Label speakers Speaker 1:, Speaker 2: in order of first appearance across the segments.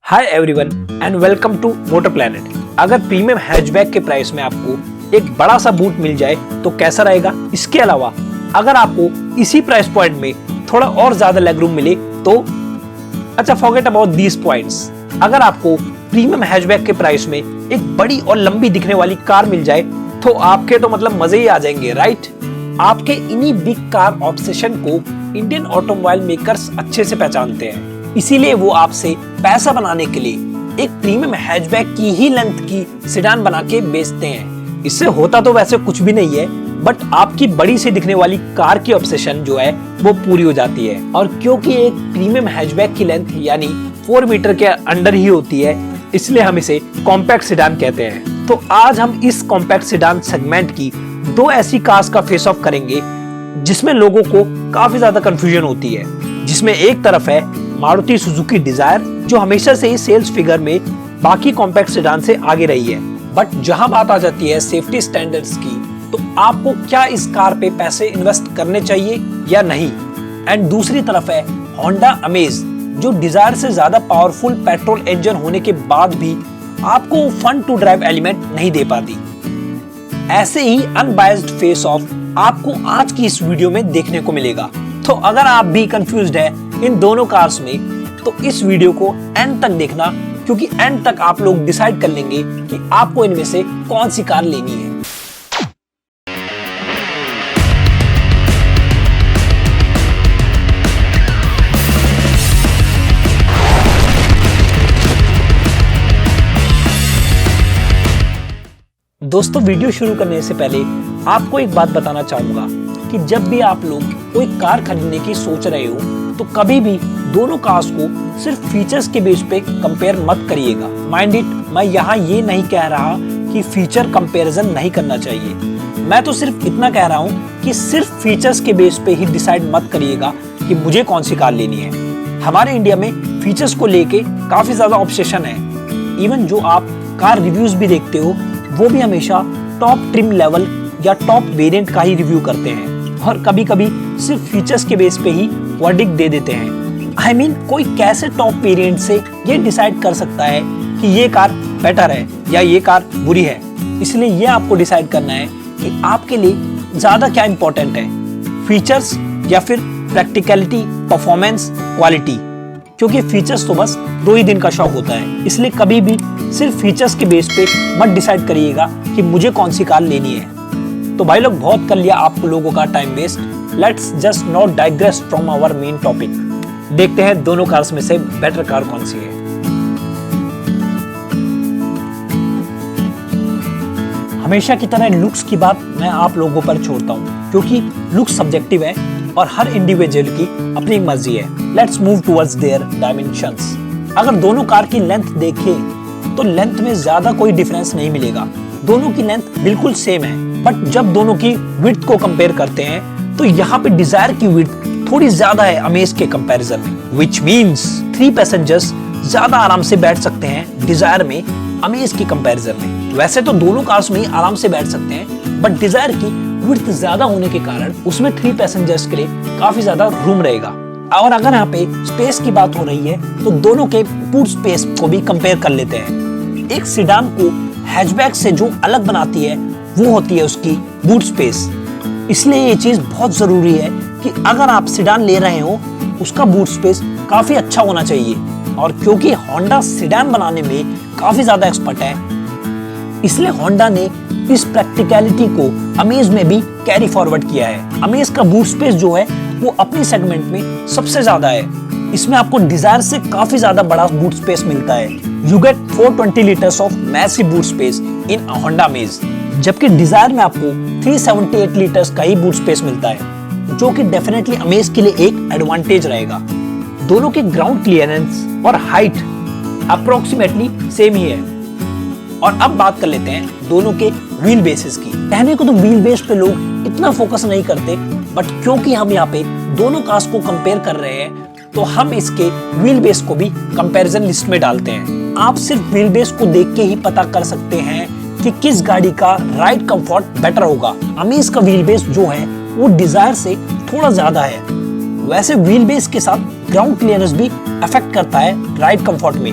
Speaker 1: Hi everyone and welcome to motor planet. अगर premium hatchback के price में आपको एक बड़ा सा बूट मिल जाए तो कैसा रहेगा। इसके अलावा अगर आपको इसी प्राइस पॉइंट में थोड़ा और ज्यादा लेग रूम मिले तो अच्छा, फॉरगेट अबाउट दीज पॉइंट्स। अगर आपको प्रीमियम हैचबैक के प्राइस में एक बड़ी और लंबी दिखने वाली कार मिल जाए तो आपके तो मतलब मजे ही आ जाएंगे, राइट। आपके इन्हीं बिग कार ऑब्सेशन को इंडियन ऑटोमोबाइल मेकर्स अच्छे से पहचानते हैं, इसीलिए वो आपसे पैसा बनाने के लिए एक प्रीमियम हैचबैक की ही लेंथ की सेडान बना के बेचते हैं। इससे होता तो वैसे कुछ भी नहीं है, बट आपकी बड़ी से दिखने वाली कार की ऑब्सेशन जो है वो पूरी हो जाती है। और क्योंकि एक प्रीमियम हैचबैक की लेंथ यानी 4 मीटर के अंडर ही होती है, इसलिए हम इसे कॉम्पैक्ट सेडान कहते हैं। तो आज हम इस कॉम्पैक्ट सेडान सेगमेंट की दो ऐसी कार्स का फेस ऑफ करेंगे जिसमें लोगों को काफी ज्यादा कंफ्यूजन होती है। जिसमें एक तरफ है मारुति सुजुकी डिजायर, जो हमेशा से ही सेल्स फिगर में बाकी कॉम्पैक्ट सेडान से आगे रही है, बट जहां बात आ जाती है सेफ्टी स्टैंडर्ड्स की तो आपको क्या इस कार पे पैसे इन्वेस्ट करने चाहिए या नहीं। एंड दूसरी तरफ है होंडा अमेज, जो डिजायर से ज्यादा पावरफुल पेट्रोल इंजन होने के बाद भी आपको फन टू ड्राइव एलिमेंट नहीं दे पाती। ऐसे ही अनबायस्ड फेस ऑफ आपको आज की इस वीडियो में देखने को मिलेगा। तो अगर आप भी कंफ्यूज्ड है इन दोनों कार्स में तो इस वीडियो को एंड तक देखना, क्योंकि एंड तक आप लोग डिसाइड कर लेंगे कि आपको इनमें से कौन सी कार लेनी है। दोस्तों, वीडियो शुरू करने से पहले आपको एक बात बताना चाहूंगा कि जब भी आप लोग कोई कार खरीदने की सोच रहे हो तो कभी भी दोनों कार्स को सिर्फ फीचर्स के बेस पे कंपेयर मत करिएगा। माइंड इट, मैं यहाँ ये नहीं कह रहा कि फीचर कंपैरिजन नहीं करना चाहिए, मैं तो सिर्फ इतना कह रहा हूँ कि सिर्फ फीचर्स के बेस पे ही डिसाइड मत करिएगा कि मुझे कौन सी कार लेनी है। हमारे इंडिया में फीचर्स को लेके काफी ज्यादा ऑब्सेशन है। इवन जो आप कार रिव्यूज भी देखते हो वो भी हमेशा टॉप ट्रिम लेवल या टॉप वेरिएंट का ही रिव्यू करते हैं और कभी कभी सिर्फ फीचर्स के बेस पे ही वर्डिक्ट दे देते हैं। आई मीन, कोई कैसे टॉप वेरिएंट से ये डिसाइड कर सकता है कि ये कार बेटर है या ये कार बुरी है। इसलिए ये आपको डिसाइड करना है कि आपके लिए ज्यादा क्या इंपॉर्टेंट है, फीचर्स या फिर प्रैक्टिकलिटी, परफॉर्मेंस, क्वालिटी। क्योंकि फीचर्स तो बस 2 ही दिन का शौक होता है, इसलिए कभी भी सिर्फ फीचर्स के बेस पे मत डिसाइड करिएगा कि मुझे कौन सी कार लेनी है। तो भाई लोग, बहुत कर लिया आप लोगों का time waste. Let's just not digress from our main topic. देखते हैं दोनों कार्स में से बेटर कार कौन सी है। हमेशा की तरह लुक्स की बात मैं आप लोगों पर छोड़ता हूं, क्योंकि लुक्स सब्जेक्टिव है और हर इंडिविजुअल की अपनी मर्जी है। Let's move towards their dimensions. अगर दोनों कार की लेंथ देखें तो लेंथ में ज्यादा कोई डिफरेंस नहीं मिलेगा, दोनों की लेंथ बिल्कुल सेम है। बट जब दोनों की विड्थ को कंपेयर करते हैं तो यहाँ पे डिजायर की विड्थ थोड़ी ज्यादा है अमेज के कंपैरिजन में, विच मीन्स 3 पैसेंजर्स ज्यादा आराम से बैठ सकते हैं डिजायर में अमेज की कंपैरिजन में। वैसे तो दोनों कार्स में ही आराम से बैठ सकते हैं, बट डिजायर की विड्थ ज्यादा होने के कारण उसमें 3 पैसेंजर्स के लिए काफी ज्यादा रूम रहेगा। और अगर यहाँ पे स्पेस की बात हो रही है तो दोनों के बूट स्पेस को भी कंपेयर कर लेते हैं। एक सेडान को हैचबैक से जो अलग बनाती है वो होती है उसकी बूट स्पेस। इसलिए ये चीज बहुत जरूरी है कि अगर आप सेडान ले रहे हो उसका बूट स्पेस काफी अच्छा होना चाहिए। और क्योंकि होंडा सेडान बनाने में काफी ज्यादा एक्सपर्ट है, इसलिए होंडा ने इस प्रैक्टिकलिटी को अमेज में भी कैरी फॉरवर्ड किया है। अमेज का बूट स्पेस जो है वो अपनी सेगमेंट में सबसे ज्यादा है। इसमें आपको डिजायर से काफी ज्यादा बड़ा बूट स्पेस मिलता है। You get 420 litres of massive boot space in Honda amaze, जबकि डिजायर में आपको 378 लीटर्स का ही बूट स्पेस मिलता है, जो कि डेफिनेटली अमेज के लिए एक एडवांटेज रहेगा। दोनों के ग्राउंड क्लियरेंस और हाइट अप्रोक्सीमेटली सेम ही है। और अब बात कर लेते हैं दोनों के व्हील बेसिस की। कहने को तो व्हील बेस पे लोग इतना फोकस नहीं करते, बट क्योंकि हम यहाँ पे दोनों कार्स को कंपेयर कर रहे हैं तो हम इसके व्हील बेस को भी कंपैरिजन लिस्ट में डालते हैं। आप सिर्फ व्हील बेस को देख के ही पता कर सकते हैं कि किस गाड़ी का राइड कंफर्ट बेटर होगा। अमेज का व्हील बेस जो है वो डिजायर से थोड़ा ज्यादा है। वैसे व्हील बेस के साथ ग्राउंड क्लियरेंस भी अफेक्ट करता है राइड कंफर्ट में।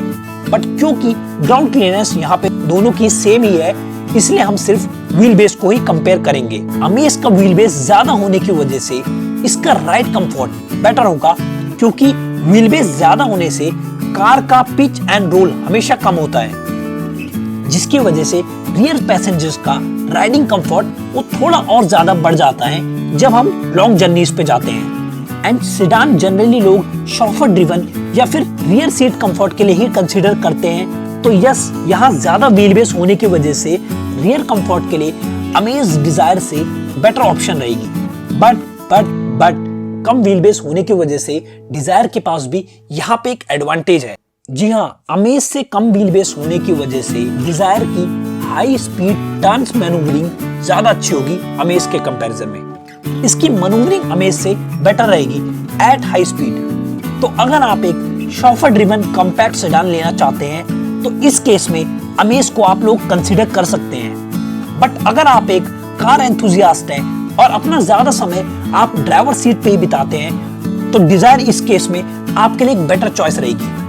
Speaker 1: बट क्योंकि ग्राउंड क्लियरेंस यहाँ पे दोनों की सेम ही है, इसलिए हम सिर्फ व्हील बेस को ही कंपेयर करेंगे। अमेज का व्हील बेस ज्यादा होने की वजह से इसका राइड कंफर्ट बेटर होगा, क्योंकि व्हील बेस ज्यादा होने से कार का पिच एंड रोल हमेशा कम होता है, जिसकी वजह से रियर पैसेंजर्स का राइडिंग कंफर्ट वो थोड़ा और ज्यादा बढ़ जाता है जब हम लॉन्ग जर्नीज पे जाते हैं। एंड सेडान जनरली लोग शॉफर ड्रिवन या फिर रियर सीट कंफर्ट के लिए ही कंसीडर करते हैं। तो यस, यहाँ ज्यादा व्हील बेस होने की वजह से रियर कंफर्ट के लिए अमेज डिजायर से बेटर ऑप्शन रहेगी। बट कम व्हील बेस होने की वजह से डिजायर के पास भी यहाँ पे एक एडवांटेज है। जी हाँ, अमेज से कम व्हील बेस होने की वजह से डिजायर की हाई स्पीड टर्न्स मैनूवरिंग ज्यादा अच्छी होगी अमेज के कंपैरिजन में। इसकी मैनूवरिंग अमेज से बेटर रहेगी एट हाई स्पीड। तो अगर आप एक शॉफर ड्रिवन कॉम्पैक्ट सेडान लेना चाहते हैं तो इस केस में अमेज को आप लोग कंसीडर कर सकते हैं। बट अगर आप एक कार एंथुजियास्ट हैं और अपना ज्यादा समय आप ड्राइवर सीट पे ही बिताते हैं तो डिजायर इस केस में आपके लिए एक बेटर चॉइस रहेगी।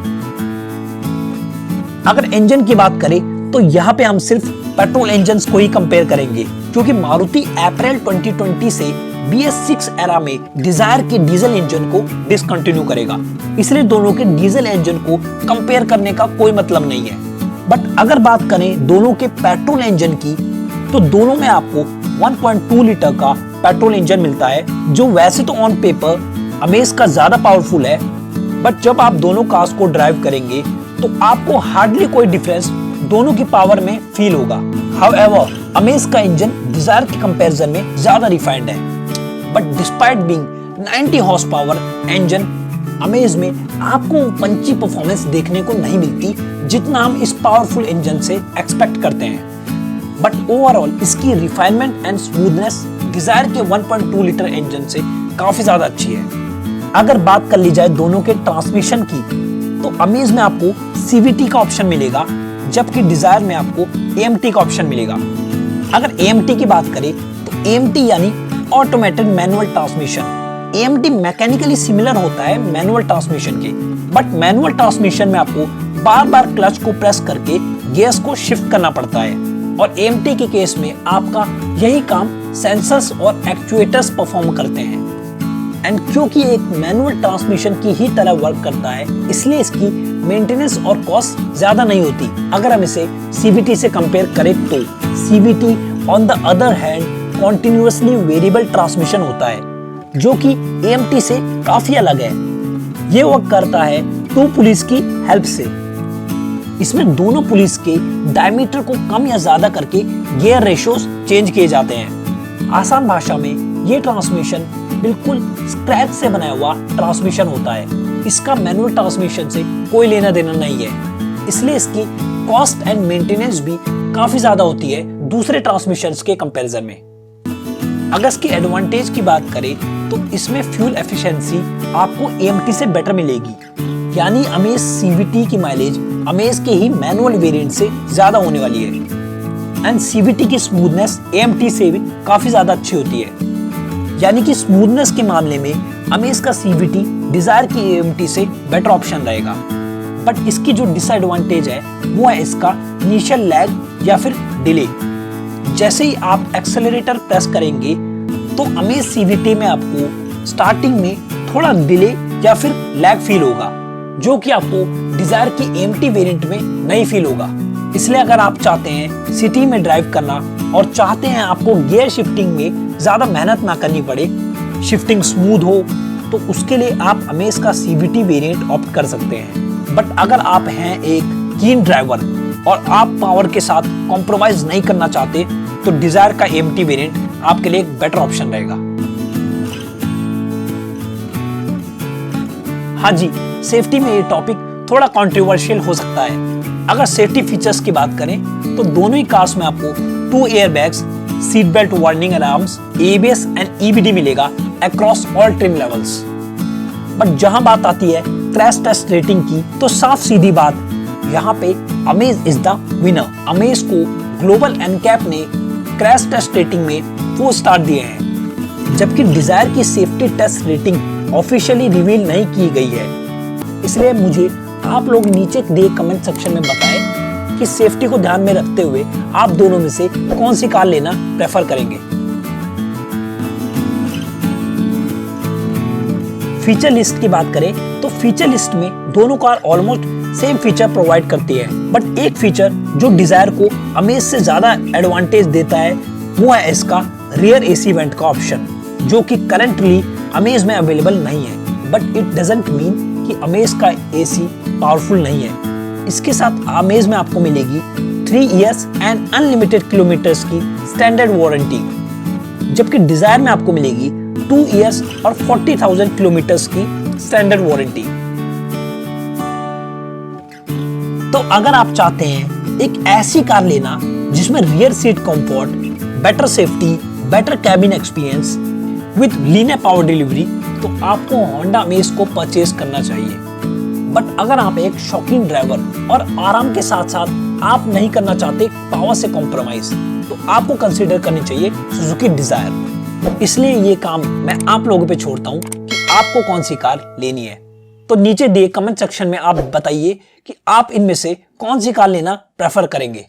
Speaker 1: अगर इंजन की बात करें तो यहाँ पे हम सिर्फ पेट्रोल इंजन को ही कंपेयर करेंगे, क्योंकि मारुति अप्रैल 2020 से BS6 एरा में डिजायर के डीजल इंजन को डिसकंटिन्यू करेगा, इसलिए दोनों के डीजल इंजन को कंपेयर करने का कोई मतलब नहीं है। बट अगर बात करें दोनों के पेट्रोल इंजन की तो दोनों में आपको 1.2 लीटर का पेट्रोल इंजन मिलता है, जो वैसे तो ऑन पेपर अमेज का ज्यादा पावरफुल है, बट जब आप दोनों कार्स को ड्राइव करेंगे तो आपको हार्डली कोई डिफरेंस दोनों की पावर में फील होगा। हाउएवर, अमेज का इंजन डिजायर के कंपैरिजन में ज्यादा रिफाइंड है, but despite being 90 horse power engine, amaze में आपको पंची परफॉर्मेंस देखने को नहीं मिलती जितना हम इस पावरफुल इंजन से एक्सपेक्ट करते हैं। बट ओवरऑल इसकी रिफाइनमेंट एंड स्मूथनेस डिजायर के 1.2 लीटर इंजन से काफी ज्यादा अच्छी है। अगर बात कर ली जाए दोनों के ट्रांसमिशन की तो अमेज में आपको CVT का ऑप्शन मिलेगा, जबकि डिजायर में आपको AMT का ऑप्शन मिलेगा। अगर AMT की बात करें तो AMT यानी automated manual transmission. AMT mechanically similar होता है मैनुअल ट्रांसमिशन के, बट मैनुअल ट्रांसमिशन में आपको बार बार क्लच को प्रेस करके गियर्स को शिफ्ट करना पड़ता है, और AMT के केस में आपका यही काम सेंसर्स और एक्चुएटर्स परफॉर्म करते हैं। एंड क्योंकि एक मैनुअल ट्रांसमिशन की ही तरह वर्क करता है, इसलिए इसकी मेंटेनेंस और कॉस्ट ज्यादा नहीं होती अगर हम इसे CVT से कंपेयर करें तो। CVT on the other hand continuously variable transmission होता है, जो कि AMT से काफी अलग है। ये वर्क करता है 2 पुलिस की हेल्प से। इसमें दोनों पुलिस के डायमीटर को कम या ज्यादा करके गियर रेशियोज चेंज किए जाते हैं। आसान भाषा में ये ट्रांसमिशन बिल्कुल स्क्रैच से बनाया हुआ ट्रांसमिशन होता है। इसका मैनुअल ट्रांसमिशन से कोई लेना देना नहीं है, इसलिए इसकी कॉस्ट एंड मेंटेनेंस भी काफी ज्यादा होती है दूसरे ट्रांसमिशंस के कंपैरिजन में। अगर इसकी एडवांटेज की बात करें तो इसमें फ्यूल एफिशिएंसी आपको AMT से बेटर मिलेगी, यानी अमेज CVT की माइलेज अमेज के ही मैनुअल वेरिएंट से ज्यादा होने वाली है। एंड CVT की स्मूथनेस AMT से भी काफी ज्यादा अच्छी होती है, यानी कि स्मूथनेस के मामले में अमेज का CVT डिजायर की AMT से बेटर ऑप्शन रहेगा। बट इसकी जो डिसएडवांटेज है वो है इसका इनिशियल लैग या फिर डिले। जैसे ही आप एक्सेलरेटर प्रेस करेंगे तो अमेज CVT में आपको स्टार्टिंग में थोड़ा डिले या फिर लैग फील होगा, जो कि आपको डिजायर की AMT वेरिएंट में नहीं फील होगा। इसलिए अगर आप चाहते हैं सिटी में ड्राइव करना और चाहते हैं आपको गियर शिफ्टिंग में ज्यादा मेहनत ना करनी पड़े, शिफ्टिंग स्मूथ हो, तो उसके लिए आप अमेज का CVT वेरिएंट ऑप्ट कर सकते हैं। बट अगर आप हैं एक कीन ड्राइवर और आप पावर के साथ कॉम्प्रोमाइज नहीं करना चाहते तो डिजायर का AMT वेरिएंट आपके लिए एक बेटर ऑप्शन रहेगा। हाँ जी, सेफ्टी में ये टॉपिक थोड़ा कंट्रोवर्शियल हो सकता है। अगर सेफ्टी फीचर्स की बात करें तो दोनों ही कार्स में आपको 2 airbags, seat belt warning alarms, ABS and EBD मिलेगा across all trim levels. But जहां बात आती है क्रैश टेस्ट रेटिंग की तो साफ सीधी बात, यहाँ पे Amaze is the winner. Amaze को ग्लोबल NCAP ने क्रैश टेस्ट रेटिंग में 4 स्टार दिए हैं, जबकि डिजायर की safety test rating officially reveal नहीं की गई है, इसलिए मुझे आप लोग नीचे दिए कमेंट सेक्शन में बताएं कि सेफ्टी को ध्यान में रखते हुए आप दोनों में से कौन सी कार लेना प्रेफर करेंगे। फीचर लिस्ट की बात करें तो फीचर लिस्ट में दोनों car almost same feature provide करती है, बट एक फीचर जो डिजायर को अमेज से ज्यादा एडवांटेज देता है वो है इसका रियर एसी वेंट का ऑप्शन, जो कि करंटली अमेज में अवेलेबल नहीं है। बट इट डजंट मीन कि अमेज का एसी पावरफुल नहीं है। इसके साथ अमेज में आपको मिलेगी 3 इयर्स एंड अनलिमिटेड किलोमीटर्स की स्टैंडर्ड वारंटी, जबकि डिजायर में आपको मिलेगी 2 इयर्स और 40,000 किलोमीटर्स की स्टैंडर्ड वारंटी। तो अगर आप चाहते हैं एक ऐसी कार लेना जिसमें rear seat comfort, better safety, better cabin experience with linear power delivery, तो आपको होंडा अमेज को परचेज करना चाहिए। बट अगर आप एक शौकीन ड्राइवर और आराम के साथ साथ आप नहीं करना चाहते पावर से कॉम्प्रोमाइज, तो आपको कंसीडर करनी चाहिए सुजुकी डिजायर। इसलिए ये काम मैं आप लोगों पे छोड़ता हूँ कि आपको कौन सी कार लेनी है। तो नीचे दिए कमेंट सेक्शन में आप बताइए कि आप इनमें से कौन सी कार लेना प्रेफर करेंगे।